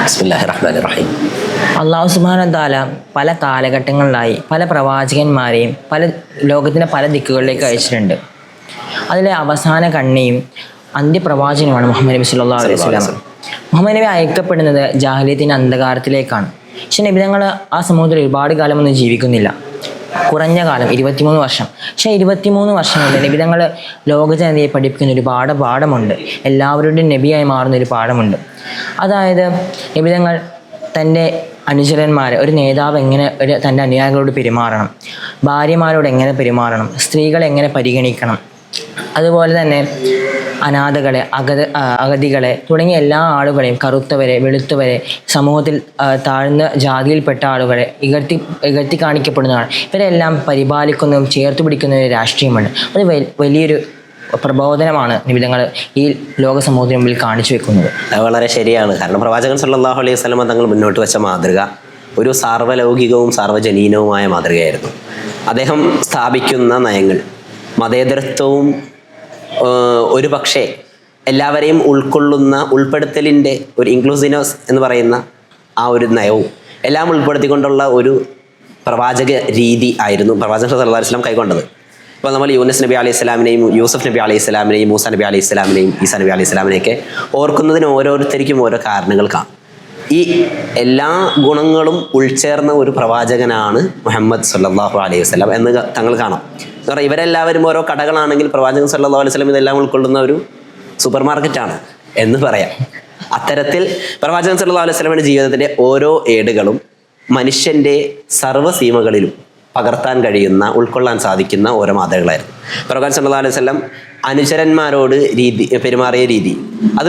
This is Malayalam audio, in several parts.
ബിസ്മില്ലാഹിർ റഹ്മാനിർ റഹീം. അള്ളാഹു സുബ്ഹാനഹു വ തആല പല കാലഘട്ടങ്ങളിലായി പല പ്രവാചകന്മാരെയും ലോകത്തിൻ്റെ പല ദിക്കുകളിലേക്ക് അയച്ചിട്ടുണ്ട്. അതിലെ അവസാന കണ്ണിയും അന്ത്യപ്രവാചകനുമാണ് മുഹമ്മദ് നബി സല്ലല്ലാഹു അലൈഹി വസല്ലം. മുഹമ്മദ് നബി അയക്കപ്പെടുന്നത് ജാഹിലിയത്തിൻ്റെ അന്ധകാരത്തിലേക്കാണ്. പക്ഷേ നബി തങ്ങൾ ആ സമൂഹത്തിൽ ഒരുപാട് കാലമൊന്നും ജീവിക്കുന്നില്ല, കുറഞ്ഞ കാലം 23 വർഷം. പക്ഷേ 23 വർഷം കൊണ്ട് നബി തങ്ങൾ ലോകജനതയെ പഠിപ്പിക്കുന്ന ഒരുപാട് പാഠമുണ്ട്, എല്ലാവരുടെയും നബിയായി മാറുന്ന ഒരു പാഠമുണ്ട്. അതായത് നബി തങ്ങൾ തൻ്റെ അനുചരന്മാരെ, ഒരു നേതാവ് എങ്ങനെ തൻ്റെ അനുയായികളോട് പെരുമാറണം, ഭാര്യമാരോട് എങ്ങനെ പെരുമാറണം, സ്ത്രീകളെ എങ്ങനെ പരിഗണിക്കണം, അതുപോലെ തന്നെ അനാഥകളെ, അഗതികളെ തുടങ്ങിയ എല്ലാ ആളുകളെയും, കറുത്തവരെ, വെളുത്തവരെ, സമൂഹത്തിൽ താഴ്ന്ന ജാതിയിൽപ്പെട്ട ആളുകളെ, ഇകഴ്ത്തി കാണിക്കപ്പെടുന്നതാണ്, ഇവരെല്ലാം പരിപാലിക്കുന്നതും ചേർത്ത് പിടിക്കുന്ന ഒരു രാഷ്ട്രീയമാണ്. അത് വലിയൊരു പ്രബോധനമാണ് നിബിധങ്ങൾ ഈ ലോക സമൂഹത്തിന് മുമ്പിൽ കാണിച്ചു വെക്കുന്നത്. അത് വളരെ ശരിയാണ്. കാരണം പ്രവാചകൻ സല്ലല്ലാഹു അലൈഹി വസല്ലം തങ്ങൾ മുന്നോട്ട് വെച്ച മാതൃക ഒരു സാർവലൗകികവും സാർവജനീനവുമായ മാതൃകയായിരുന്നു. അദ്ദേഹം സ്ഥാപിക്കുന്ന നയങ്ങൾ മതേതരത്വവും ഒരു പക്ഷേ എല്ലാവരെയും ഉൾപ്പെടുത്തലിൻ്റെ ഒരു ഇൻക്ലൂസീവ്നെസ് എന്ന് പറയുന്ന ആ ഒരു നയവും എല്ലാം ഉൾപ്പെടുത്തിക്കൊണ്ടുള്ള ഒരു പ്രവാചക രീതി ആയിരുന്നു പ്രവാചകൻ സല്ലല്ലാഹു അലൈഹി വസല്ലം കൈക്കൊണ്ടത്. ഇപ്പോൾ നമ്മൾ യൂനുസ് നബി അലൈഹി സ്വലാമിനെയും യൂസഫ് നബി അലൈഹി സ്വലാമിനെയും മൂസ നബി അലൈഹി സ്വലാമിനെയും ഈസാ നബി അലൈഹി സ്വലാമിനെയൊക്കെ ഓർക്കുന്നതിന് ഓരോരുത്തർക്കും ഓരോ കാരണങ്ങൾ കാണും. ഈ എല്ലാ ഗുണങ്ങളും ഉൾച്ചേർന്ന ഒരു പ്രവാചകനാണ് മുഹമ്മദ് സല്ലല്ലാഹു അലൈഹി വസല്ലം എന്ന് തങ്ങൾ കാണാം. എന്ന് പറഞ്ഞാൽ ഇവരെല്ലാവരും ഓരോ കടകളാണെങ്കിൽ പ്രവാചകൻ സല്ലല്ലാഹു അലൈഹി വസല്ലം ഇതെല്ലാം ഉൾക്കൊള്ളുന്ന ഒരു സൂപ്പർ മാർക്കറ്റാണ് എന്ന് പറയാം. അത്തരത്തിൽ പ്രവാചകൻ സല്ലല്ലാഹു അലൈഹി വസല്ലമയുടെ ജീവിതത്തിൻ്റെ ഓരോ ഏടുകളും മനുഷ്യൻ്റെ സർവ്വസീമകളിലും പകർത്താൻ കഴിയുന്ന, ഉൾക്കൊള്ളാൻ സാധിക്കുന്ന ഓരോ മാതൃകളായിരുന്നു. പ്രവാചകൻ സല്ലല്ലാഹു അലൈഹി വസല്ലം അനുചരന്മാരോട് പെരുമാറിയ രീതി അത്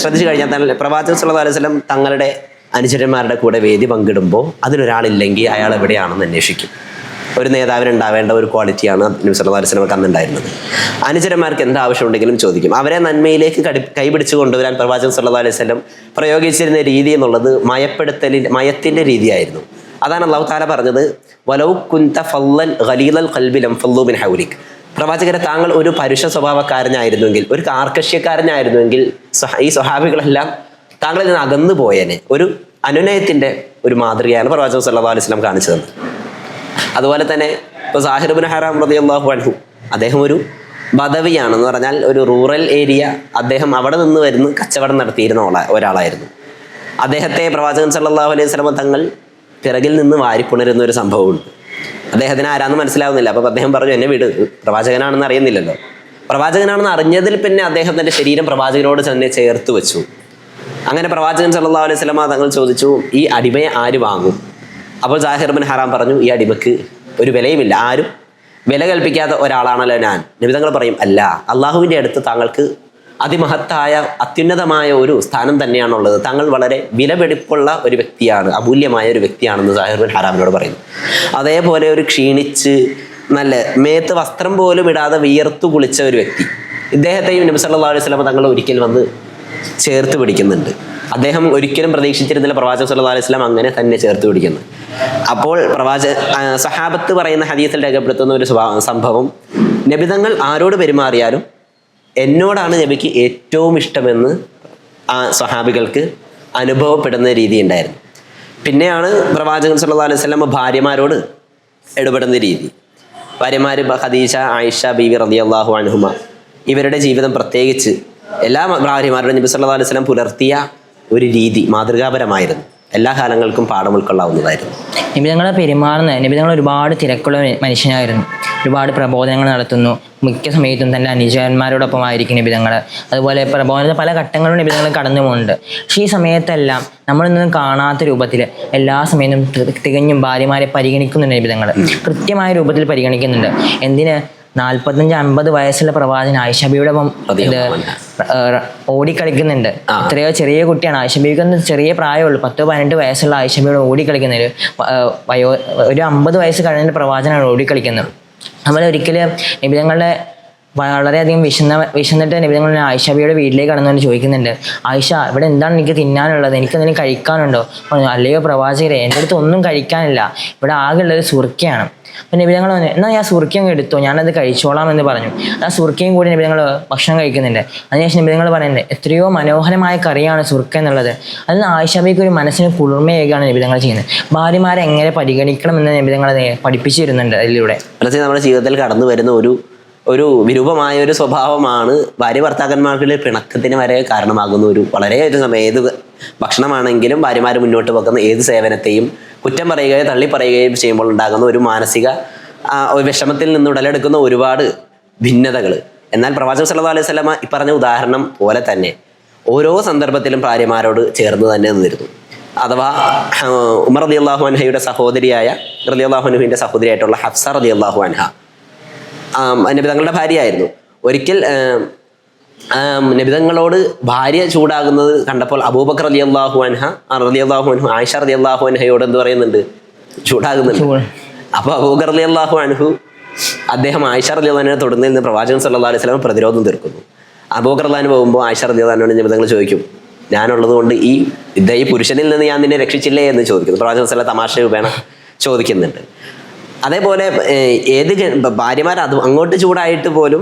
ശ്രദ്ധിച്ചു കഴിഞ്ഞാൽ തന്നെ പ്രവാചകൻ സല്ലല്ലാഹു അലൈഹി വസല്ലം തങ്ങളുടെ അനുചരന്മാരുടെ കൂടെ വേദി പങ്കിടുമ്പോൾ അതിലൊരാളില്ലെങ്കിൽ അയാൾ എവിടെയാണെന്ന് അന്വേഷിക്കും. ഒരു നേതാവിന് ഉണ്ടാവേണ്ട ഒരു ക്വാളിറ്റിയാണ് നബി സല്ലല്ലാഹു അലൈഹി വസല്ലമക്ക് അന്നുണ്ടായിരുന്നത്. അനുചരന്മാർക്ക് എന്ത് ആവശ്യമുണ്ടെങ്കിലും ചോദിക്കും. അവരെ നന്മയിലേക്ക് കൈപിടിച്ചു കൊണ്ടുവരാൻ പ്രവാചകൻ സല്ലല്ലാഹു അലൈഹി വസല്ലം പ്രയോഗിച്ചിരുന്ന രീതി എന്നുള്ളത് മയത്തിൻ്റെ രീതിയായിരുന്നു. അതാണ് അല്ലാഹു തആല പറഞ്ഞത്, വലൗ കുൻത ഫല്ലൻ ഗലീലൽ ഖൽബി ലംഫല്ലു മിൻ ഹൗലിക്. പ്രവാചകരെ, താങ്കൾ ഒരു പരുഷ സ്വഭാവക്കാരനായിരുന്നുവെങ്കിൽ, ഒരു കാർക്കശ്യക്കാരനായിരുന്നുവെങ്കിൽ ഈ സ്വഹാബികളെല്ലാം താങ്കളിൽ നിന്ന് അകന്നു പോയേനെ. ഒരു അനുനയത്തിൻ്റെ ഒരു മാതൃകയാണ് പ്രവാചകൻ സല്ലല്ലാഹു അലൈഹി വസല്ലം കാണിച്ചു തന്നത്. അതുപോലെ തന്നെ ഇപ്പോൾ സാഹിർ ഇബ്നു ഹറാം റളിയല്ലാഹു അൻഹു, അദ്ദേഹം ഒരു ബദവിയാണെന്ന് പറഞ്ഞാൽ ഒരു റൂറൽ ഏരിയ, അദ്ദേഹം അവിടെ നിന്ന് വരുന്ന കച്ചവടം നടത്തിയിരുന്ന ഒരാളായിരുന്നു. അദ്ദേഹത്തെ പ്രവാചകൻ സല്ലല്ലാഹു അലൈഹി വസല്ലം തങ്ങൾ പിറകിൽ നിന്ന് വാരിപ്പുണരുന്ന ഒരു സംഭവമുണ്ട്. അദ്ദേഹത്തിന് ആരാന്ന് മനസ്സിലാവുന്നില്ല. അപ്പോൾ അദ്ദേഹം പറഞ്ഞു, എന്നെ വിട്, പ്രവാചകനാണെന്ന് അറിയുന്നില്ലല്ലോ. പ്രവാചകനാണെന്ന് അറിഞ്ഞതിൽ പിന്നെ അദ്ദേഹം തൻ്റെ ശരീരം പ്രവാചകനോട് തന്നെ ചേർത്ത് വെച്ചു. അങ്ങനെ പ്രവാചകൻ സല്ലല്ലാഹു അലൈഹി വസല്ലം തങ്ങൾ ചോദിച്ചു, ഈ അടിമയെ ആര് വാങ്ങും? അപ്പോൾ സാഹിർ ഇബ്നു ഹറാം പറഞ്ഞു, ഈ അടിമക്ക് ഒരു വിലയുമില്ല, ആരും വില കൽപ്പിക്കാത്ത ഒരാളാണല്ലോ ഞാൻ. നബി തങ്ങൾ പറയും, അല്ല, അള്ളാഹുവിൻ്റെ അടുത്ത് താങ്കൾക്ക് അതിമഹത്തായ അത്യുന്നതമായ ഒരു സ്ഥാനം തന്നെയാണുള്ളത്. താങ്കൾ വളരെ വിലപിടിപ്പുള്ള ഒരു വ്യക്തിയാണ്, അമൂല്യമായ ഒരു വ്യക്തിയാണെന്ന് സാഹിർ ഇബ്നു ഹറാമിനോട് പറയുന്നു. അതേപോലെ ഒരു ക്ഷീണിച്ച് നല്ല മേത്ത് വസ്ത്രം പോലും ഇടാതെ വിയർത്തു കുളിച്ച ഒരു വ്യക്തി, ഇദ്ദേഹത്തെയും നബി സല്ലല്ലാഹു അലൈഹി വസല്ലം തങ്ങൾ ഒരിക്കൽ വന്ന് ചേർത്ത് പിടിക്കുന്നുണ്ട്. അദ്ദേഹം ഒരിക്കലും പ്രതീക്ഷിച്ചിരുന്നില്ല പ്രവാചകൻ സല്ലല്ലാഹു അലൈഹി വസല്ലം അങ്ങനെ തന്നെ ചേർത്ത് പിടിക്കുന്നത്. അപ്പോൾ സഹാബത്ത് പറയുന്ന ഹദീസിൽ രേഖപ്പെടുത്തുന്ന ഒരു സംഭവം, നബിതങ്ങൾ ആരോട് പെരുമാറിയാലും എന്നോടാണ് നബിക്ക് ഏറ്റവും ഇഷ്ടമെന്ന് ആ സ്വഹാബികൾക്ക് അനുഭവപ്പെടുന്ന രീതി ഉണ്ടായിരുന്നു. പിന്നെയാണ് പ്രവാചകൻ സല്ലല്ലാഹു അലൈഹി വസല്ലം ഭാര്യമാരോട് ഇടപെടുന്ന രീതി. ഭാര്യമാർ ഖദീജ, ആയിഷ ബീവി റളിയല്ലാഹു അൻഹുമ, ഇവരുടെ ജീവിതം പ്രത്യേകിച്ച് എല്ലാ ഭാര്യമാരുടെ നബി സല്ലല്ലാഹു അലൈഹി വസല്ലം പുലർത്തിയ ഒരു രീതി മാതൃകാപരമായിരുന്നു, എല്ലാ കാലങ്ങൾക്കും പാഠം ഉൾക്കൊള്ളാവുന്നതായിരുന്നു. നബിതങ്ങളെ നബിതങ്ങൾ ഒരുപാട് തിരക്കുള്ള മനുഷ്യനായിരുന്നു, ഒരുപാട് പ്രബോധനങ്ങൾ നടത്തുന്നു. മിക്ക സമയത്തും തൻ്റെ അനുചരന്മാരോടൊപ്പം ആയിരിക്കും നബിതങ്ങൾ. അതുപോലെ പ്രബോധനത്തിൽ പല ഘട്ടങ്ങളും നബിതങ്ങൾ കടന്നു പോകുന്നുണ്ട്. പക്ഷേ ഈ സമയത്തെല്ലാം നമ്മളൊന്നും കാണാത്ത രൂപത്തിൽ എല്ലാ സമയത്തും തികഞ്ഞും ഭാര്യമാരെ പരിഗണിക്കുന്നുണ്ട് നബിതങ്ങൾ, കൃത്യമായ രൂപത്തിൽ പരിഗണിക്കുന്നുണ്ട്. എന്തിന്? 45-50 വയസ്സുള്ള പ്രവാചകൻ ആയിഷബിയുടെ ഓടിക്കളിക്കുന്നുണ്ട്. എത്രയോ ചെറിയ കുട്ടിയാണ് ആയിഷബിക്ക്, ചെറിയ പ്രായമുള്ളൂ, 10-18 വയസ്സുള്ള ആയിഷബിയോട് ഓടിക്കളിക്കുന്നത്. ഒരു 50 വയസ്സ് കഴിഞ്ഞ പ്രവാചകനാണ് ഓടിക്കളിക്കുന്നത്. നമ്മൾ ഒരിക്കലും നബിതങ്ങളുടെ വളരെയധികം വിശന്നിട്ട് നബിതങ്ങൾ ആയിഷബിയുടെ വീട്ടിലേക്ക് കടന്നുകൊണ്ട് ചോദിക്കുന്നുണ്ട്, ആയിഷ ഇവിടെ എന്താണ് എനിക്ക് തിന്നാനുള്ളത്, എനിക്കെന്തെങ്കിലും കഴിക്കാനുണ്ടോ? പറഞ്ഞു, അല്ലയോ പ്രവാചകരെ, എൻ്റെ അടുത്ത് ഒന്നും കഴിക്കാനില്ല, ഇവിടെ ആകെ ഉള്ളത് സുർക്കയാണ്. അപ്പം നബിതങ്ങൾ പറഞ്ഞു, എന്നാൽ ഞാൻ സുർക്കയും എടുത്തോ, ഞാനത് കഴിച്ചോളാം എന്ന് പറഞ്ഞു. ആ സുർക്കയും കൂടി നബിതങ്ങൾ ഭക്ഷണം കഴിക്കുന്നുണ്ട്. അതിനുശേഷം നബിതങ്ങൾ പറയുന്നുണ്ട്, എത്രയോ മനോഹരമായ കറിയാണ് സുർക്ക എന്നുള്ളത്. അതിന് ആയിഷബിക്ക് ഒരു മനസ്സിന് കുളിർമയേകാണ് നബിതങ്ങൾ ചെയ്യുന്നത്. ഭാര്യമാരെ എങ്ങനെ പരിഗണിക്കണം എന്ന് നബിതങ്ങളെ പഠിപ്പിച്ചിരുന്നുണ്ട് അതിലൂടെ. നമ്മുടെ ജീവിതത്തിൽ കടന്നു വരുന്ന ഒരു വിരൂപമായ ഒരു സ്വഭാവമാണ് ഭാര്യ ഭർത്താക്കന്മാർക്കുള്ള പിണക്കത്തിന് വരെ കാരണമാകുന്ന വളരെ ഒരു സമയം. ഏത് ഭക്ഷണമാണെങ്കിലും ഭാര്യമാർ മുന്നോട്ട് വെക്കുന്ന ഏത് സേവനത്തെയും കുറ്റം പറയുകയോ തള്ളിപ്പറയുകയും ചെയ്യുമ്പോൾ ഉണ്ടാകുന്ന ഒരു മാനസിക വിഷമത്തിൽ നിന്ന് ഉടലെടുക്കുന്ന ഒരുപാട് ഭിന്നതകൾ. എന്നാൽ പ്രവാചകൻ സല്ലല്ലാഹു അലൈഹി വസല്ലമ ഈ പറഞ്ഞ ഉദാഹരണം പോലെ തന്നെ ഓരോ സന്ദർഭത്തിലും ഭാര്യമാരോട് ചേർന്ന് തന്നെ നിന്നിരുന്നു. അഥവാ ഉമർ റളിയല്ലാഹു അൻഹയുടെ റളിയല്ലാഹുവിന്റെ സഹോദരിയായിട്ടുള്ള ഹഫ്സ റളിയല്ലാഹു അൻഹ നബിതങ്ങളുടെ ഭാര്യയായിരുന്നു. ഒരിക്കൽ നബിതങ്ങളോട് ഭാര്യ ചൂടാകുന്നത് കണ്ടപ്പോൾ അബൂബക്കർ റളിയല്ലാഹു അൻഹു ആയിഷ റളിയല്ലാഹു അൻഹയോട് എന്ത് പറയുന്നുണ്ട്? ചൂടാകുന്നുണ്ട്. അപ്പോൾ അബൂബക്കർ റളിയല്ലാഹു അൻഹു അദ്ദേഹം ആയിഷ റളിയല്ലാഹു അൻഹയെ തൊടുന്നതിൽ നിന്ന് പ്രവാചകൻ സല്ലല്ലാഹു അലൈഹി വസല്ലം പ്രതിരോധം തീർക്കുന്നു. അബൂബക്കർ റളിയല്ലാഹു അൻഹു പോകുമ്പോൾ ആയിഷ റളിയല്ലാഹു അൻഹയോട് നബിതങ്ങൾ ചോദിക്കും, ഞാനുള്ളത് കൊണ്ട് ഈ പുരുഷനിൽ നിന്ന് ഞാൻ നിന്നെ രക്ഷിച്ചില്ലേ എന്ന് ചോദിക്കുന്നു. പ്രവാചകൻ സല്ലല്ലാഹു അലൈഹി വസല്ലം തമാശ രൂപേണ ചോദിക്കുന്നുണ്ട്. അതേപോലെ ഭാര്യമാർ അത് അങ്ങോട്ട് ചൂടായിട്ട് പോലും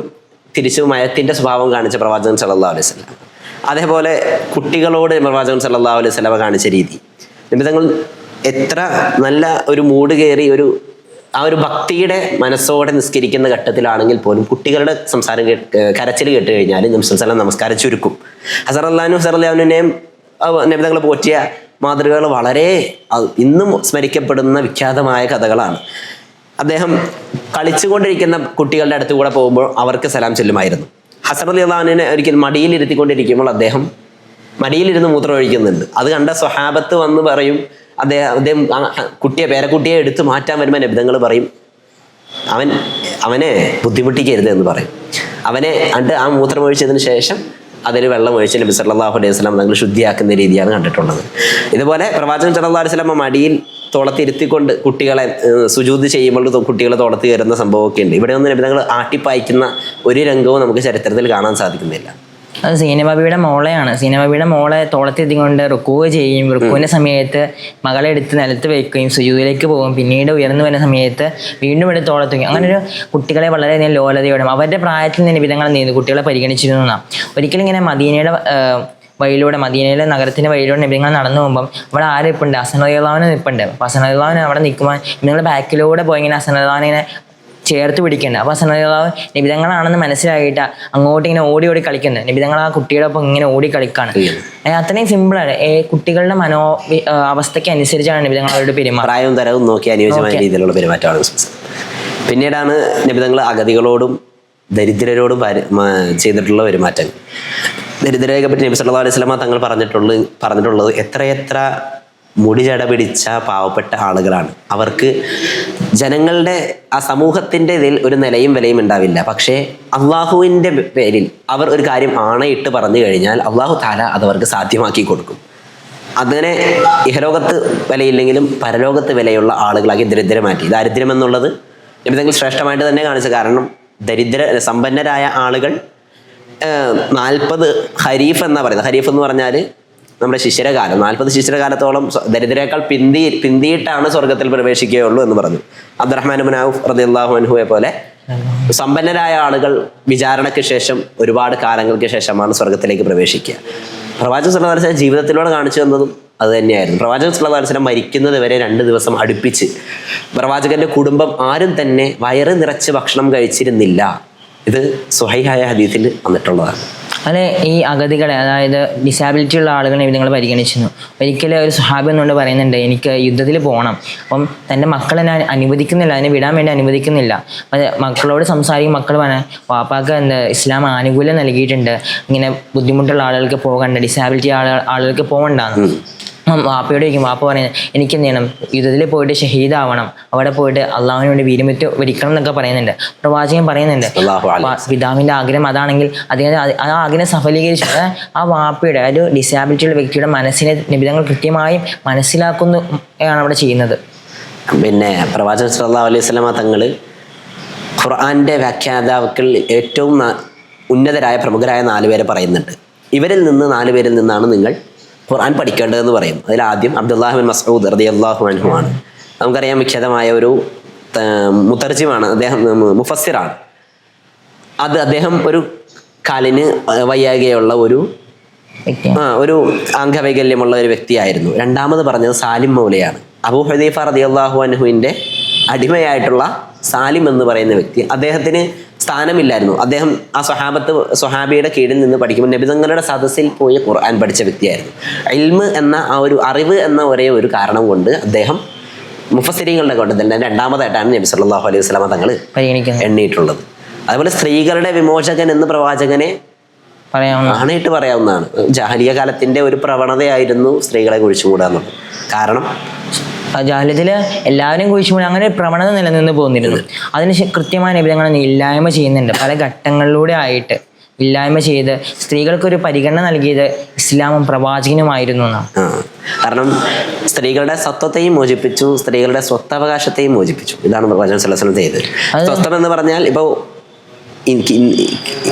തിരിച്ചു മയത്തിൻ്റെ സ്വഭാവം കാണിച്ച പ്രവാചകൻ സല്ലല്ലാഹു അലൈഹി വസല്ലം, അതേപോലെ കുട്ടികളോട് പ്രവാചകൻ സല്ലല്ലാഹു അലൈഹി വസല്ലം കാണിച്ച രീതി, നിമിത്തങ്ങൾ എത്ര നല്ല ഒരു മൂഡ് കയറി ആ ഒരു ഭക്തിയുടെ മനസ്സോടെ നിസ്കരിക്കുന്ന ഘട്ടത്തിലാണെങ്കിൽ പോലും കുട്ടികളുടെ സംസാരം കരച്ചിൽ കേട്ട് കഴിഞ്ഞാൽ നബി സല്ലല്ലാഹു അലൈഹി വസല്ലം നമസ്കാരം ചുരുക്കും. ഹസറല്ലാഹുവിനെയും നബിതങ്ങൾ പോറ്റിയ മാതൃകകൾ വളരെ ഇന്നും സ്മരിക്കപ്പെടുന്ന വിഖ്യാതമായ കഥകളാണ്. അദ്ദേഹം കളിച്ചുകൊണ്ടിരിക്കുന്ന കുട്ടികളുടെ അടുത്ത് കൂടെ പോകുമ്പോൾ അവർക്ക് സലാം ചെല്ലുമായിരുന്നു. ഹസൻ റളിയല്ലാഹു അൻഹുവിനെ ഒരിക്കൽ മടിയിലിരുത്തിക്കൊണ്ടിരിക്കുമ്പോൾ അദ്ദേഹം മടിയിലിരുന്ന് മൂത്രം ഒഴിക്കുന്നുണ്ട്. അത് കണ്ട സ്വഹാബത്ത് വന്ന് പറയും, അദ്ദേഹം പേരക്കുട്ടിയെ എടുത്ത് മാറ്റാൻ വരുമ്പോൾ നബിതങ്ങൾ പറയും, അവനെ ബുദ്ധിമുട്ടിക്കരുത് എന്ന് പറയും. അവനെ ആ മൂത്രം ഒഴിച്ചതിന് ശേഷം അതിൽ വെള്ളം ഒഴിച്ച് നബി സല്ലല്ലാഹു അലൈഹി വസല്ലം തങ്ങൾ ശുദ്ധിയാക്കുന്ന രീതിയാണ് കണ്ടിട്ടുള്ളത്. ഇതുപോലെ പ്രവാചകൻ സല്ലല്ലാഹു അലൈഹി വസല്ലം മടിയിൽ തോളത്തിരുത്തിക്കൊണ്ട് കുട്ടികളെ സുജൂദ് ചെയ്യുമ്പോൾ കുട്ടികളെ തോളത്ത് കയറുന്ന സംഭവമൊക്കെ ഉണ്ട്. ഇവിടെ ഒന്നും നബിതങ്ങൾ ആട്ടിപ്പായിക്കുന്ന ഒരു രംഗവും നമുക്ക് ചരിത്രത്തിൽ കാണാൻ സാധിക്കുന്നില്ല. അത് സീനബാബിയുടെ മോളെയാണ്. സീനബാബിയുടെ മോളെ തോളത്തെത്തിക്കൊണ്ട് റുക്കുവ ചെയ്യും. റുക്കുവിൻ്റെ സമയത്ത് മകളെ എടുത്ത് നിലത്ത് വയ്ക്കുകയും സുജൂദിലേക്ക് പോകും. പിന്നീട് ഉയർന്നു വരുന്ന സമയത്ത് വീണ്ടും എടുത്ത് തോളത്ത് വയ്ക്കും. അങ്ങനെ ഒരു കുട്ടികളെ വളരെയധികം ലോലതയോടെ അവരുടെ പ്രായത്തിൽ നിന്ന് വിധങ്ങൾ നീന്തു കുട്ടികളെ പരിഗണിച്ചിരുന്നു എന്നാണ്. ഒരിക്കലും ഇങ്ങനെ മദീനയിലെ നഗരത്തിൻ്റെ വഴിയിലൂടെ നബിതങ്ങൾ നടന്നു പോകുമ്പം അവിടെ ആരും നിൽപ്പുണ്ട്? ഹസൻ റളിയല്ലാഹു നിൽപ്പുണ്ട്. അപ്പോൾ ഹസൻ റളിയല്ലാഹു അവിടെ നിൽക്കുമ്പോൾ നിങ്ങൾ ബാക്കിലൂടെ പോയി ഇങ്ങനെ ഹസൻ റളിയല്ലാഹുവിനെ ചേർത്ത് പിടിക്കേണ്ട. അപ്പോൾ ഹസൻ റളിയല്ലാഹു നബിതങ്ങളാണെന്ന് മനസ്സിലായിട്ട് അങ്ങോട്ട് ഇങ്ങനെ ഓടി കളിക്കുന്നത്. നബിതങ്ങൾ ആ കുട്ടിയുടെ ഒപ്പം ഇങ്ങനെ ഓടി കളിക്കാണ്. അത്രയും സിമ്പിളാണ്. കുട്ടികളുടെ അവസ്ഥയ്ക്ക് അനുസരിച്ചാണ് നബിതങ്ങളോട് പെരുമാറുന്നത്. പ്രായവും തരവും നോക്കി അനുയോജ്യമായ രീതിയിലുള്ള പെരുമാറ്റമാണ്. പിന്നീടാണ് നബിതങ്ങൾ അഗതികളോടും ദരിദ്രരോടും ചെയ്തിട്ടുള്ള പെരുമാറ്റങ്ങൾ. ദരിദ്രരെ പറ്റി നബി സല്ലല്ലാഹു അലൈഹി വസല്ലം തങ്ങൾ പറഞ്ഞിട്ടുള്ളത് എത്രയെത്ര മുടി ജട പിടിച്ച പാവപ്പെട്ട ആളുകളാണ്. അവർക്ക് ജനങ്ങളുടെ ആ സമൂഹത്തിൻ്റെ ഇതിൽ ഒരു നിലയും വിലയും ഉണ്ടാവില്ല. പക്ഷേ അള്ളാഹുവിൻ്റെ പേരിൽ അവർ ഒരു കാര്യം ആണയിട്ട് പറഞ്ഞു കഴിഞ്ഞാൽ അള്ളാഹു തആല അത് അവർക്ക് സാധ്യമാക്കി കൊടുക്കും. അങ്ങനെ ഇഹലോകത്ത് വിലയില്ലെങ്കിലും പരലോകത്ത് വിലയുള്ള ആളുകളാക്കി ദരിദ്രം മാറ്റി. ദാരിദ്ര്യം എന്നുള്ളത് നബിതങ്ങൾ ശ്രേഷ്ഠമായിട്ട് തന്നെ കാണിച്ചു. കാരണം സമ്പന്നരായ ആളുകൾ 40 ഖരീഫ് എന്നാ പറയുന്നത്. ഖരീഫ് എന്ന് പറഞ്ഞാൽ നമ്മുടെ ശിശിരകാലം. 40 ശിശിരകാലത്തോളം ദരിദ്രേക്കാൾ പിന്തിയിട്ടാണ് സ്വർഗത്തിൽ പ്രവേശിക്കുകയുള്ളൂ എന്ന് പറഞ്ഞു. അബ്ദുറഹ്മാൻ ഇബ്നു ഔഫ് റളിയല്ലാഹു അൻഹുവെ പോലെ സമ്പന്നരായ ആളുകൾ വിചാരണയ്ക്ക് ശേഷം ഒരുപാട് കാലങ്ങൾക്ക് ശേഷമാണ് സ്വർഗത്തിലേക്ക് പ്രവേശിക്കുക. പ്രവാചകൻ സല്ലല്ലാഹു അലൈഹി വസല്ലം ജീവിതത്തിലൂടെ കാണിച്ചു തന്നതും അത് തന്നെയായിരുന്നു. പ്രവാചകൻ സല്ലല്ലാഹു അലൈഹി വസല്ലം മരിക്കുന്നത് വരെ 2 ദിവസം അടുപ്പിച്ച് പ്രവാചകന്റെ കുടുംബം ആരും തന്നെ വയറ് നിറച്ച് ഭക്ഷണം കഴിച്ചിരുന്നില്ല. ഇത് സ്വഹീഹായ ഹദീസിൽ വന്നിട്ടുള്ളതാണ്. അല്ലെ, ഈ അഗതികളെ, അതായത് ഡിസാബിലിറ്റി ഉള്ള ആളുകളെ നിങ്ങൾ പരിഗണിച്ചിരുന്നു. ഒരിക്കലും ഒരു സ്വഹാബി എന്നുകൊണ്ട് പറയുന്നുണ്ട്, എനിക്ക് യുദ്ധത്തിൽ പോകണം. അപ്പം തൻ്റെ മക്കളെ ഞാൻ അനുവദിക്കുന്നില്ല, അതിനെ വിടാൻ വേണ്ടി അനുവദിക്കുന്നില്ല. മക്കളോട് സംസാരിക്കും. മക്കൾ പറഞ്ഞാൽ വാപ്പാക്ക് ഇസ്ലാം ആനുകൂല്യം നൽകിയിട്ടുണ്ട്, ഇങ്ങനെ ബുദ്ധിമുട്ടുള്ള ആളുകൾക്ക് പോകണ്ട, ഡിസാബിലിറ്റി ആളുകൾക്ക് പോകണ്ടെന്ന്. വാപ്പയോട് ചോദിക്കും. വാപ്പ പറയുന്നത്, എനിക്ക് എന്ത് ചെയ്യണം, യുദ്ധത്തിൽ പോയിട്ട് ഷഹീദാവണം, അവിടെ പോയിട്ട് അള്ളാഹുവിന് വേണ്ടി വീരമൃത്യു വരിക്കണം എന്നൊക്കെ പറയുന്നുണ്ട്. പ്രവാചകൻ പറയുന്നുണ്ട് പിതാവിൻ്റെ ആഗ്രഹം അതാണെങ്കിൽ അദ്ദേഹം ആ ആഗ്രഹം സഫലീകരിച്ചു. ആ വാപ്പയുടെ ഒരു ഡിസാബിലിറ്റിയുള്ള വ്യക്തിയുടെ മനസ്സിനെ നിബിധങ്ങൾ കൃത്യമായും മനസ്സിലാക്കുന്നു ആണ് അവിടെ ചെയ്യുന്നത്. പിന്നെ പ്രവാചകൻ സല്ലല്ലാഹു അലൈഹി വസല്ലം തങ്ങൾ ഖുർആൻ്റെ വ്യാഖ്യാതാക്കൾ ഏറ്റവും ഉന്നതരായ പ്രമുഖരായ 4 പേരെ പറയുന്നുണ്ട്. ഇവരിൽ നിന്ന് 4 പേരിൽ നിന്നാണ് നിങ്ങൾ ഖുർആൻ പഠിക്കേണ്ടതെന്ന് പറയും. അതിലാദ്യം അബ്ദുല്ലാഹ് ബിൻ മസ്ഊദ് റളിയല്ലാഹു അൻഹു ആണ്. നമുക്കറിയാം വിഖ്യാതമായ ഒരു മുതർജിമാണ്, അദ്ദേഹം മുഫസ്സിറാണ്. അദ്ദേഹം ഒരു കാലിന് വയ്യാകെയുള്ള ഒരു അംഗവൈകല്യമുള്ള ഒരു വ്യക്തിയായിരുന്നു. രണ്ടാമത് പറഞ്ഞത് സാലിം മൗലയാണ്. അബൂ ഹുദൈഫ റളിയല്ലാഹു അൻഹുവിൻ്റെ അടിമയായിട്ടുള്ള സാലിം എന്ന് പറയുന്ന വ്യക്തി, അദ്ദേഹത്തിന് സ്ഥാനമില്ലായിരുന്നു. അദ്ദേഹം ആ സ്വഹാബിയുടെ കീഴിൽ നിന്ന് പഠിക്കുമ്പോൾ നബി തങ്ങളുടെ സദസ്സിൽ പോയി ഖുർആൻ പഠിച്ച വ്യക്തിയായിരുന്നു. ഇൽമ് എന്ന ആ ഒരു അറിവ് എന്ന ഒരേ ഒരു കാരണം കൊണ്ട് അദ്ദേഹം മുഫസ്സിരീങ്ങളുടെ കൂട്ടത്തിൽ തന്നെ രണ്ടാമതായിട്ടാണ് നബി സല്ലല്ലാഹു അലൈഹി വസല്ലമ തങ്ങൾ എണ്ണിയിട്ടുള്ളത്. അതുപോലെ സ്ത്രീകളുടെ വിമോചകൻ എന്ന് പ്രവാചകനെ ആണയിട്ട് പറയാവുന്നതാണ്. ജാഹലിയ കാലത്തിന്റെ ഒരു പ്രവണതയായിരുന്നു സ്ത്രീകളെ കുഴിച്ചുകൂടുക എന്നുള്ളത്. കാരണം ജാഹലിയത്തിൽ എല്ലാവരും കുഴിച്ചുകൂടി അങ്ങനെ ഒരു പ്രവണത നിലനിന്ന് പോകുന്നിരുന്നു. അതിന് കൃത്യമായ നിബന്ധനകൾ ഇല്ലായ്മ ചെയ്യുന്നുണ്ട്. പല ഘട്ടങ്ങളിലൂടെ ആയിട്ട് ഇല്ലായ്മ ചെയ്ത് സ്ത്രീകൾക്കൊരു പരിഗണന നൽകിയത് ഇസ്ലാമും പ്രവാചകനുമായിരുന്നു എന്നാണ്. കാരണം സ്ത്രീകളുടെ സ്വത്വത്തെയും മോചിപ്പിച്ചു, സ്ത്രീകളുടെ സ്വത്തവകാശത്തെയും മോചിപ്പിച്ചു. ഇതാണ് പ്രവാചകൻ സല്ലല്ലാഹു അലൈഹി വസല്ലം ചെയ്തത്. സ്വത്വം എന്ന് പറഞ്ഞാൽ ഇപ്പോൾ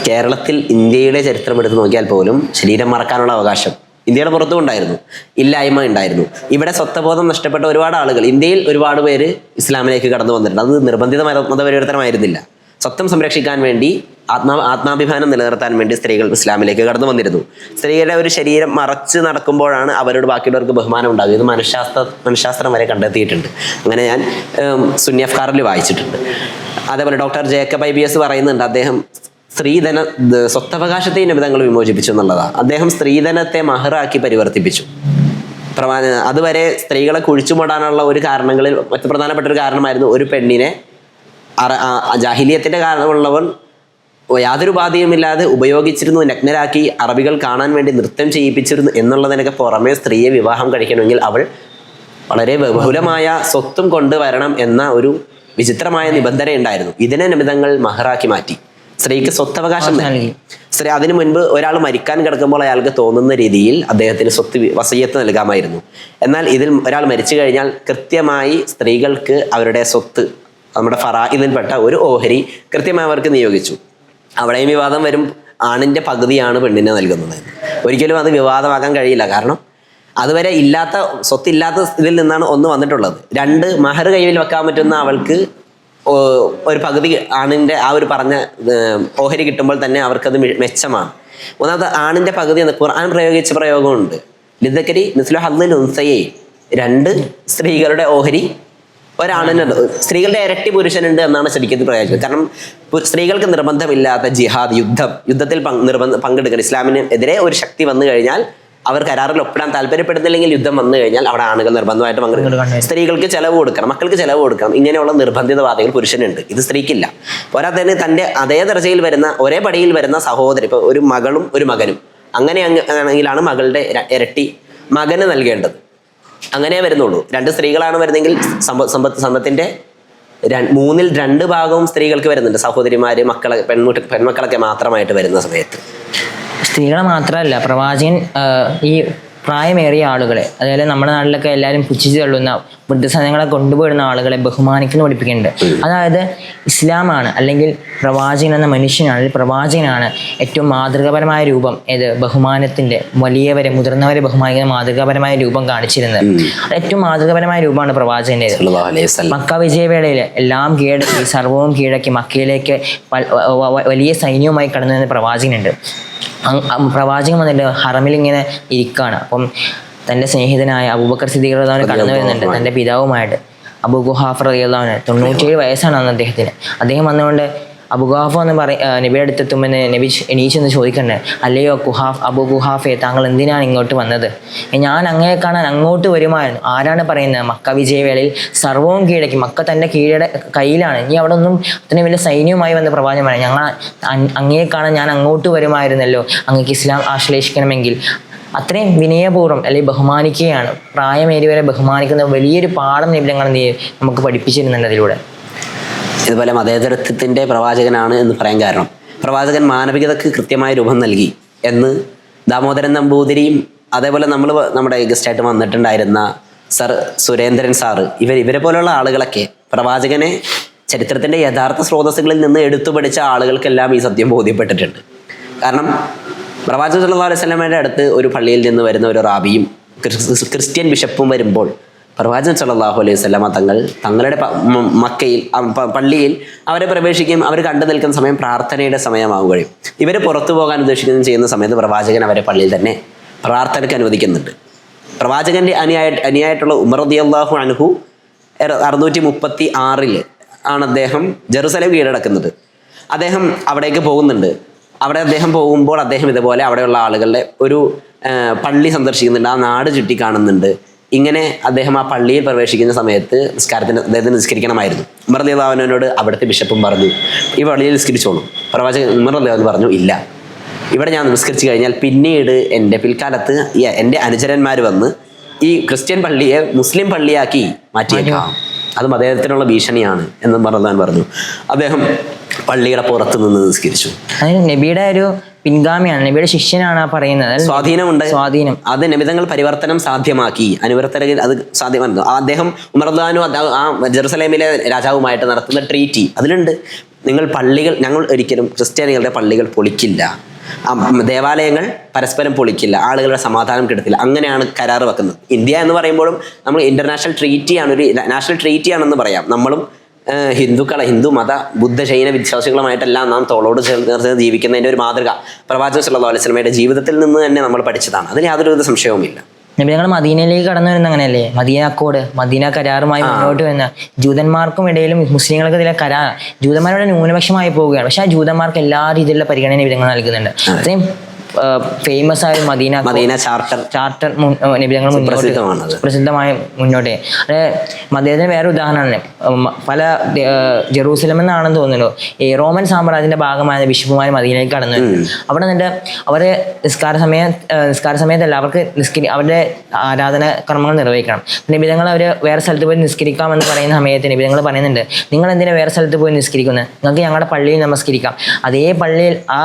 കേരളത്തിൽ ഇന്ത്യയുടെ ചരിത്രം എടുത്ത് നോക്കിയാൽ പോലും ശരീരം മറക്കാനുള്ള അവകാശം ഇന്ത്യയുടെ പുറത്തും ഉണ്ടായിരുന്നു, ഇല്ലായ്മ ഉണ്ടായിരുന്നു. ഇവിടെ സ്വത്വബോധം നഷ്ടപ്പെട്ട ഒരുപാട് ആളുകൾ, ഇന്ത്യയിൽ ഒരുപാട് പേര് ഇസ്ലാമിലേക്ക് കടന്നു വന്നിട്ടുണ്ട്. അത് നിർബന്ധിത മതപരിവർത്തനമായിരുന്നില്ല. സ്വത്വം സംരക്ഷിക്കാൻ വേണ്ടി, ആത്മാഭിമാനം നിലനിർത്താൻ വേണ്ടി സ്ത്രീകൾ ഇസ്ലാമിലേക്ക് കടന്നു വന്നിരുന്നു. സ്ത്രീയുടെ ഒരു ശരീരം മറച്ച് നടക്കുമ്പോഴാണ് അവരോട് ബാക്കിയുള്ളവർക്ക് ബഹുമാനം ഉണ്ടാകുക. ഇത് മനഃശാസ്ത്രം വരെ കണ്ടെത്തിയിട്ടുണ്ട്. അങ്ങനെ ഞാൻ സുന്നി അഫ്കാറിൽ വായിച്ചിട്ടുണ്ട്. അതേപോലെ ഡോക്ടർ ജേക്കബ് IBS പറയുന്നുണ്ട്, അദ്ദേഹം സ്വത്തവകാശത്തെ നിബിധങ്ങൾ വിമോചിപ്പിച്ചു എന്നുള്ളതാണ്. അദ്ദേഹം സ്ത്രീധനത്തെ മഹറാക്കി പരിവർത്തിപ്പിച്ചു. അതുവരെ സ്ത്രീകളെ കുഴിച്ചുമൂടാനുള്ള ഒരു കാരണങ്ങളിൽ മറ്റു പ്രധാനപ്പെട്ട ഒരു കാരണമായിരുന്നു ഒരു പെണ്ണിനെ ജാഹിലിയത്തിന്റെ കാരണമുള്ളവർ യാതൊരു ബാധയുമില്ലാതെ ഉപയോഗിച്ചിരുന്നു, നഗ്നരാക്കി അറബികൾ കാണാൻ വേണ്ടി നൃത്തം ചെയ്യിപ്പിച്ചിരുന്നു എന്നുള്ളതിനൊക്കെ പുറമെ സ്ത്രീയെ വിവാഹം കഴിക്കണമെങ്കിൽ അവൾ വളരെ ബഹുലമായ സ്വത്തും കൊണ്ടുവരണം എന്ന ഒരു വിചിത്രമായ നിബന്ധന ഉണ്ടായിരുന്നു. ഇതിനെ നിബിധങ്ങൾ മഹറാക്കി മാറ്റി. സ്ത്രീക്ക് സ്വത്തവകാശം നൽകി. സ്ത്രീ അതിനു മുൻപ് ഒരാൾ മരിക്കാൻ കിടക്കുമ്പോൾ അയാൾക്ക് തോന്നുന്ന രീതിയിൽ അദ്ദേഹത്തിന് വസയ്യത്ത് നൽകാമായിരുന്നു. എന്നാൽ ഇതിൽ ഒരാൾ മരിച്ചു കഴിഞ്ഞാൽ കൃത്യമായി സ്ത്രീകൾക്ക് അവരുടെ സ്വത്ത്, നമ്മുടെ ഫറായിദിൽപ്പെട്ട ഒരു ഓഹരി കൃത്യമായി അവർക്ക് നിയോഗിച്ചു. അവിടെയും വിവാദം വരും. ആണിൻ്റെ പകുതിയാണ് പെണ്ണിനെ നൽകുന്നത്. ഒരിക്കലും അത് വിവാദമാക്കാൻ കഴിയില്ല. കാരണം അതുവരെ സ്വത്തില്ലാത്ത ഇതിൽ നിന്നാണ് ഒന്ന് വന്നിട്ടുള്ളത്. 2 മഹർ കയ്യിൽ വെക്കാൻ പറ്റുന്ന അവൾക്ക് ഒരു പകുതി ആണിൻ്റെ ആ ഒരു പറഞ്ഞ ഓഹരി കിട്ടുമ്പോൾ തന്നെ അവർക്കത് മെച്ചമാണ്. ഒന്നാമത് ആണിൻ്റെ പകുതി എന്ന് ഖുർആൻ പ്രയോഗിച്ച പ്രയോഗമുണ്ട്. ലിദ്ദക്കരി മിസ്ലു ഹദ്ദിൽ ഉൻസയൈൻ, 2 സ്ത്രീകളുടെ ഓഹരി ഒരാണിനുണ്ട്. സ്ത്രീകളുടെ ഇരട്ടി പുരുഷനുണ്ട് എന്നാണ് ശരിക്കും പ്രയോഗിച്ചത്. കാരണം സ്ത്രീകൾക്ക് നിർബന്ധമില്ലാത്ത ജിഹാദ്, യുദ്ധത്തിൽ പങ്കെടുക്കണം. ഇസ്ലാമിന് എതിരെ ഒരു ശക്തി വന്നു കഴിഞ്ഞാൽ അവർ കരാറിൽ ഒപ്പിടാൻ താല്പര്യപ്പെടുന്നില്ലെങ്കിൽ യുദ്ധം വന്നു കഴിഞ്ഞാൽ അവിടെ ആണുകൾ നിർബന്ധമായിട്ട് പങ്കെടുക്കണം. സ്ത്രീകൾക്ക് ചെലവ് കൊടുക്കണം, മക്കൾക്ക് ചെലവ് കൊടുക്കണം. ഇങ്ങനെയുള്ള നിർബന്ധിതവാദികൾ പുരുഷനുണ്ട്. ഇത് സ്ത്രീക്കില്ല. പോരാതെ തന്നെ തൻ്റെ അതേ ദർജയിൽ വരുന്ന, ഒരേ പടിയിൽ വരുന്ന സഹോദരി, ഇപ്പോൾ ഒരു മകളും ഒരു മകനും, അങ്ങനെ ആണെങ്കിലാണ് മകളുടെ ഇരട്ടി മകന് നൽകേണ്ടത്. അങ്ങനെ വരുന്നുള്ളൂ. 2 സ്ത്രീകളാണ് വരുന്നെങ്കിൽ സമ്പത്തിന്റെ 3/2 ഭാഗവും സ്ത്രീകൾക്ക് വരുന്നുണ്ട്. സഹോദരിമാര്, മക്കളെ, പെൺമക്കളൊക്കെ മാത്രമായിട്ട് വരുന്ന സമയത്ത് സ്ത്രീകളെ മാത്രമല്ല, പ്രവാചകൻ ഈ പ്രായമേറിയ ആളുകളെ, അതായത് നമ്മുടെ നാട്ടിലൊക്കെ എല്ലാവരും പുച്ഛിച്ച് തള്ളുന്ന വൃദ്ധസദനങ്ങളെ കൊണ്ടുപോയിരുന്ന ആളുകളെ ബഹുമാനിക്കുന്ന പഠിപ്പിക്കുന്നുണ്ട്. അതായത് ഇസ്ലാമാണ്, അല്ലെങ്കിൽ പ്രവാചകൻ എന്ന മനുഷ്യനാണ്, പ്രവാചകനാണ് ഏറ്റവും മാതൃകാപരമായ രൂപം. ബഹുമാനത്തിന്റെ വലിയവരെ, മുതിർന്നവരെ ബഹുമാനിക്കുന്ന മാതൃകാപരമായ രൂപം കാണിച്ചിരുന്നത്. ഏറ്റവും മാതൃകാപരമായ രൂപമാണ് പ്രവാചകന്റെ. മക്ക വിജയവേളയിൽ എല്ലാം കീഴടക്കി, സർവവും കീഴടക്കി മക്കയിലേക്ക് വലിയ സൈന്യവുമായി കടന്നു വരുന്ന പ്രവാചകനുണ്ട്. പ്രവാചകൻ വന്നിട്ട് ഹറമിൽ ഇങ്ങനെ ഇരിക്കുകയാണ്. അപ്പം തൻ്റെ സ്നേഹിതനായ അബൂബക്കർ സിദ്ദീഖ് റളിയല്ലാഹു അൻഹു കടന്നു വരുന്നുണ്ട്, തൻ്റെ പിതാവുമായിട്ട്. അബൂ ഖുഹാഫ റളിയല്ലാഹു അൻഹു 97 വയസ്സാണ് അന്ന് അദ്ദേഹത്തിന്. അദ്ദേഹം വന്നുകൊണ്ട് അബൂ ഖുഹാഫ എന്ന് നബിയുടെ അടുത്തെത്തുമ്പോൾ നബി എണീച്ചെന്ന് ചോദിക്കണ്ടേ, അല്ലയോ അബൂ ഖുഹാഫെ, താങ്കൾ എന്തിനാണ് ഇങ്ങോട്ട് വന്നത്? ഞാൻ അങ്ങയെ കാണാൻ അങ്ങോട്ട് വരുമായിരുന്നു. ആരാണ് പറയുന്നത്? മക്ക വിജയവേളയിൽ സർവവും കീഴടക്കി, മക്ക തൻ്റെ കയ്യിലാണ്. ഇനി അവിടെ ഒന്നും അത്രയും വലിയ സൈന്യവുമായി വന്ന പ്രവാചകൻ പറയാം, ഞങ്ങൾ അങ്ങയെ കാണാൻ ഞാൻ അങ്ങോട്ട് വരുമായിരുന്നല്ലോ, അങ്ങക്ക് ഇസ്ലാം ആശ്ലേഷിക്കണമെങ്കിൽ. അത്രയും വിനയപൂർവ്വം അല്ലെങ്കിൽ ബഹുമാനിക്കുകയാണ്. പ്രായമേറിയവരെ ബഹുമാനിക്കുന്ന വലിയൊരു പാഠം നിബിധങ്ങൾ നമുക്ക് പഠിപ്പിച്ചിരുന്നുണ്ട് അതിലൂടെ. ഇതുപോലെ മതേതരത്വത്തിൻ്റെ പ്രവാചകനാണ് എന്ന് പറയാൻ കാരണം, പ്രവാചകൻ മാനവികതയ്ക്ക് കൃത്യമായ രൂപം നൽകി എന്ന് ദാമോദരൻ നമ്പൂതിരിയും, അതേപോലെ നമ്മുടെ ഗസ്റ്റായിട്ട് വന്നിട്ടുണ്ടായിരുന്ന സർ സുരേന്ദ്രൻ സാറ്, ഇവരെ പോലുള്ള ആളുകളൊക്കെ പ്രവാചകനെ ചരിത്രത്തിൻ്റെ യഥാർത്ഥ സ്രോതസ്സുകളിൽ നിന്ന് എടുത്തു പഠിച്ച ആളുകൾക്കെല്ലാം ഈ സത്യം ബോധ്യപ്പെട്ടിട്ടുണ്ട്. കാരണം പ്രവാചകൻ സല്ലല്ലാഹു അലൈഹി വസല്ലമയുടെ അടുത്ത് ഒരു പള്ളിയിൽ നിന്ന് വരുന്ന ഒരു റാബിയും ക്രിസ്ത്യൻ ബിഷപ്പും വരുമ്പോൾ പ്രവാചകൻ സല്ലല്ലാഹു അലൈഹി വസല്ലമ തങ്ങളുടെ മക്കയിൽ പള്ളിയിൽ അവരെ പ്രവേശിക്കുകയും അവർ കണ്ടു നിൽക്കുന്ന സമയം പ്രാർത്ഥനയുടെ സമയമാവുകയും ഇവർ പുറത്തു പോകാൻ ഉദ്ദേശിക്കുകയും ചെയ്യുന്ന സമയത്ത് പ്രവാചകൻ അവരെ പള്ളിയിൽ തന്നെ പ്രാർത്ഥനയ്ക്ക് അനുവദിക്കുന്നുണ്ട്. പ്രവാചകന്റെ അനിയായിട്ടുള്ള ഉമർ റളിയല്ലാഹു അൻഹു 636 ആണ് അദ്ദേഹം ജെറുസലേം കീഴടക്കുന്നത്. അദ്ദേഹം അവിടേക്ക് പോകുന്നുണ്ട്. അവിടെ അദ്ദേഹം പോകുമ്പോൾ അദ്ദേഹം ഇതുപോലെ അവിടെയുള്ള ആളുകളുടെ ഒരു പള്ളി സന്ദർശിക്കുന്നുണ്ട്, ആ നാട് ചുറ്റി കാണുന്നുണ്ട്. ഇങ്ങനെ അദ്ദേഹം ആ പള്ളിയിൽ പ്രവേശിക്കുന്ന സമയത്ത് അദ്ദേഹത്തിന് നിസ്കരിക്കണമായിരുന്നു. ഉമർ റളിയല്ലാഹു അൻഹുവിനോട് അവിടുത്തെ ബിഷപ്പും പറഞ്ഞു, ഈ പള്ളിയിൽ നിസ്കരിച്ചോളൂ. പ്രവാചകൻ ഉമർ റളിയല്ലാഹു അൻഹു പറഞ്ഞു, ഇല്ല, ഇവിടെ ഞാൻ നമസ്കരിച്ച് കഴിഞ്ഞാൽ പിന്നീട് പിൽക്കാലത്ത് എൻ്റെ അനുചരന്മാർ വന്ന് ഈ ക്രിസ്ത്യൻ പള്ളിയെ മുസ്ലിം പള്ളിയാക്കി മാറ്റിയേക്കാം, അതും അദ്ദേഹത്തിനുള്ള ഭീഷണിയാണ് എന്നും പറഞ്ഞു. അദ്ദേഹം പള്ളിയുടെ പുറത്ത് നിന്ന് നിസ്കരിച്ചു. അതിന് നബിയുടെ ഒരു പിൻഗാമിയാണ്, നബിയുടെ ശിഷ്യനാണ് ആ പറയുന്നത്. സ്വാധീനം അത് നബിതങ്ങൾ പരിവർത്തനം സാധ്യമാക്കി, അനുവർത്തകർ അത് സാധ്യമായിരുന്നു. അദ്ദേഹം ഉമർ റളിയല്ലാഹു അൻഹു ആ ജെറുസലേമിലെ രാജാവുമായിട്ട് നടത്തുന്ന ട്രീറ്റി അതിലുണ്ട്, ഞങ്ങൾ ഒരിക്കലും ക്രിസ്ത്യാനികളുടെ പള്ളികൾ പൊളിക്കില്ല, ദേവാലയങ്ങൾ പരസ്പരം പൊളിക്കില്ല, ആളുകളുടെ സമാധാനം കെടുത്തില്ല, അങ്ങനെയാണ് കരാറ് വെക്കുന്നത്. ഇന്ത്യ എന്ന് പറയുമ്പോഴും നമ്മൾ ഇന്റർനാഷണൽ ട്രീറ്റിയാണ്, ഒരു നാഷണൽ ട്രീറ്റിയാണെന്ന് പറയാം. നമ്മളും ഹിന്ദു മത ബുദ്ധ ജൈന വിശ്വാസികളുമായിട്ടെല്ലാം നാം തോളോട് ചേർന്ന് ജീവിക്കുന്നതിൻ്റെ ഒരു മാതൃക പ്രവാചകൻ സല്ലല്ലാഹു അലൈഹി വസല്ലമയുടെ ജീവിതത്തിൽ നിന്ന് തന്നെ നമ്മൾ പഠിച്ചതാണ്. അതിന് യാതൊരു സംശയവുമില്ല. നബി ഞങ്ങൾ മദീനയിലേക്ക് കടന്നു വരുന്ന അങ്ങനെയല്ലേ, മദീന അക്കോഡ്, മദീന കരാറുമായി മുന്നോട്ട് വരുന്ന ജൂതന്മാർക്കും ഇടയിലും മുസ്ലിങ്ങൾക്ക് ഇതിലെ കരാർ ജൂതന്മാരുടെ ന്യൂനപക്ഷമായി പോവുകയാണ്. പക്ഷെ ആ ജൂതന്മാർക്ക് എല്ലാ രീതിയിലുള്ള പരിഗണന വിധങ്ങൾ നൽകുന്നുണ്ട്. അത്രയും ഫേമസ് ആയ മദീന ചാർട്ടർ നിബിധങ്ങൾ പ്രസിദ്ധമായ മുന്നോട്ട്. അദ്ദേഹത്തിന് വേറെ ഉദാഹരണമാണ്, പല ജെറൂസലം എന്നാണെന്ന് തോന്നുന്നു ഈ റോമൻ സാമ്രാജ്യത്തിന്റെ ഭാഗമായ ബിഷപ്പുമാർ മദീനയിലേക്ക് കടന്നു. അവിടെ നിന്നിട്ട് അവര് നിസ്കാര സമയത്തല്ല, അവർക്ക് അവരുടെ ആരാധന കർമ്മങ്ങൾ നിർവഹിക്കണം. നിബിധങ്ങൾ അവർ വേറെ സ്ഥലത്ത് പോയി നിസ്കരിക്കാമെന്ന് പറയുന്ന സമയത്ത് നിബിധങ്ങൾ പറയുന്നുണ്ട്, നിങ്ങൾ എന്തിനാ വേറെ സ്ഥലത്ത് പോയി നിസ്കരിക്കുന്നത്, നിങ്ങൾക്ക് ഞങ്ങളുടെ പള്ളിയിൽ നമസ്കരിക്കാം. അതേ പള്ളിയിൽ ആ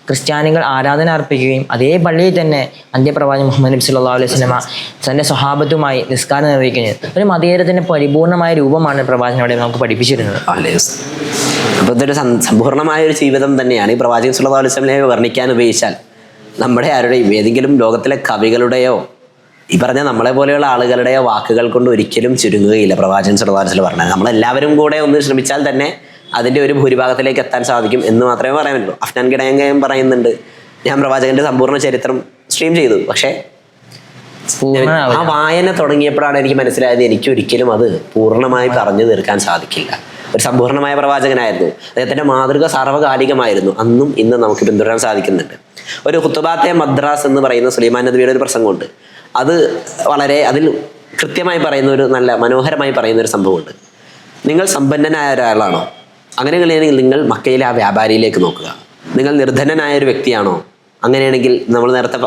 ക്രിസ്ത്യാനികൾ ആരാധന അർപ്പിക്കുകയും അതേ പള്ളിയിൽ തന്നെ അന്ത്യപ്രവാചകൻ മുഹമ്മദ് നബി സല്ലല്ലാഹു അലൈഹി വസല്ലമ തന്റെ സ്വഹാബത്തുമായി നിസ്കാരം നിർവഹിക്കുന്നത്. ഒരു മതേതരത്തിന്റെ പരിപൂർണമായ രൂപമാണ് പ്രവാചകൻ അവിടെ നമുക്ക് പഠിപ്പിച്ചിരുന്നത്. അപ്പോൾ ഇതൊരു സമ്പൂർണ്ണമായ ഒരു ജീവിതം തന്നെയാണ്. ഈ പ്രവാചകൻ സല്ലല്ലാഹു അലൈഹി വസല്ലമയെ വർണ്ണിക്കാൻ ഉപയോഗിച്ചാൽ നമ്മുടെ ആരുടെയും ഏതെങ്കിലും ലോകത്തിലെ കവികളുടെയോ ഈ പറഞ്ഞ നമ്മളെ പോലെയുള്ള ആളുകളുടെയോ വാക്കുകൾ കൊണ്ട് ഒരിക്കലും ചുരുങ്ങുകയില്ല പ്രവാചകൻ സല്ലല്ലാഹു അലൈഹി വസല്ലം പറഞ്ഞത്. നമ്മളെല്ലാവരും കൂടെ ഒന്ന് ശ്രമിച്ചാൽ തന്നെ അതിൻ്റെ ഒരു ഭൂരിഭാഗത്തിലേക്ക് എത്താൻ സാധിക്കും എന്ന് മാത്രമേ പറയാൻ പറ്റുള്ളൂ. അഫ്നാൻ കിടയങ്കയും പറയുന്നുണ്ട്, ഞാൻ പ്രവാചകന്റെ സമ്പൂർണ്ണ ചരിത്രം സ്ട്രീം ചെയ്തു, പക്ഷേ ആ വായന തുടങ്ങിയപ്പോഴാണ് എനിക്ക് മനസ്സിലായത് എനിക്ക് ഒരിക്കലും അത് പൂർണ്ണമായി പറഞ്ഞു തീർക്കാൻ സാധിക്കില്ല. ഒരു സമ്പൂർണ്ണമായ പ്രവാചകനായിരുന്നു. അദ്ദേഹത്തിന്റെ മാതൃക സാർവകാലികമായിരുന്നു. അന്നും ഇന്നും നമുക്ക് പിന്തുടരാൻ സാധിക്കുന്നുണ്ട്. ഒരു ഖുത്ബാത്തെ മദ്രാസ് എന്ന് പറയുന്ന സുലൈമാൻ നബിയുടെ ഒരു പ്രസംഗമുണ്ട്. അതിൽ കൃത്യമായി പറയുന്ന ഒരു നല്ല മനോഹരമായി പറയുന്ന ഒരു സംഭവമുണ്ട്. നിങ്ങൾ സമ്പന്നനായ ഒരാളാണോ? അങ്ങനെയാണെങ്കിൽ നിങ്ങൾ മക്കയിലെ ആ വ്യാപാരിയിലേക്ക് നോക്കുക. നിങ്ങൾ നിർധനനായ ഒരു വ്യക്തിയാണോ? അങ്ങനെയാണെങ്കിൽ നമ്മൾ നേരത്തെ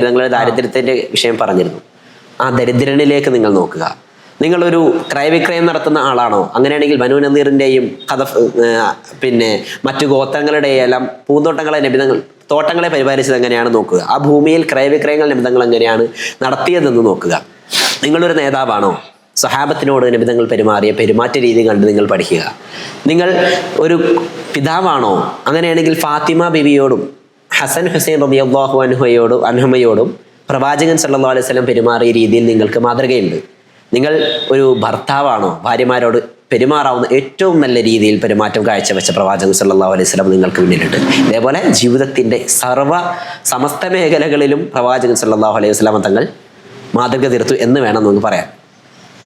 നിങ്ങളുടെ ദാരിദ്ര്യത്തിൻ്റെ വിഷയം പറഞ്ഞിരുന്നു. ആ ദരിദ്രനിലേക്ക് നിങ്ങൾ നോക്കുക. നിങ്ങളൊരു ക്രയവിക്രയം നടത്തുന്ന ആളാണോ? അങ്ങനെയാണെങ്കിൽ ബനൂ നദീറിൻ്റെയും മറ്റു ഗോത്രങ്ങളുടെയും എല്ലാം പൂന്തോട്ടങ്ങളെ തോട്ടങ്ങളെ പരിപാലിച്ചത് എങ്ങനെയാണ് നോക്കുക. ആ ഭൂമിയിൽ ക്രയവിക്രയങ്ങൾ നിബിധങ്ങൾ എങ്ങനെയാണ് നടത്തിയതെന്ന് നോക്കുക. നിങ്ങളൊരു നേതാവാണോ? സ്വഹാബത്തിനോട് നിബിധങ്ങൾ പെരുമാറിയ പെരുമാറ്റ രീതി കണ്ട് നിങ്ങൾ പഠിക്കുക. നിങ്ങൾ പിതാവാണോ? അങ്ങനെയാണെങ്കിൽ ഫാത്തിമ ബിവിയോടും ഹസൻ ഹുസൈൻ റളിയല്ലാഹു അൻഹുമയോടും പ്രവാചകൻ സല്ലല്ലാഹു അലൈഹി വസല്ലം പെരുമാറിയ രീതിയിൽ നിങ്ങൾക്ക് മാതൃകയുണ്ട്. നിങ്ങൾ ഒരു ഭർത്താവാണോ? ഭാര്യമാരോട് പെരുമാറാവുന്ന ഏറ്റവും നല്ല രീതിയിൽ പെരുമാറ്റം കാഴ്ചവെച്ച പ്രവാചകൻ സല്ലല്ലാഹു അലൈഹി വസല്ലം നിങ്ങൾക്ക് മുന്നിലുണ്ട്. ഇതേപോലെ ജീവിതത്തിൻ്റെ സമസ്ത മേഖലകളിലും പ്രവാചകൻ സല്ലല്ലാഹു അലൈഹി വസല്ലം തങ്ങൾ മാതൃക തീർത്തു എന്ന് വേണം നമുക്ക് പറയാൻ.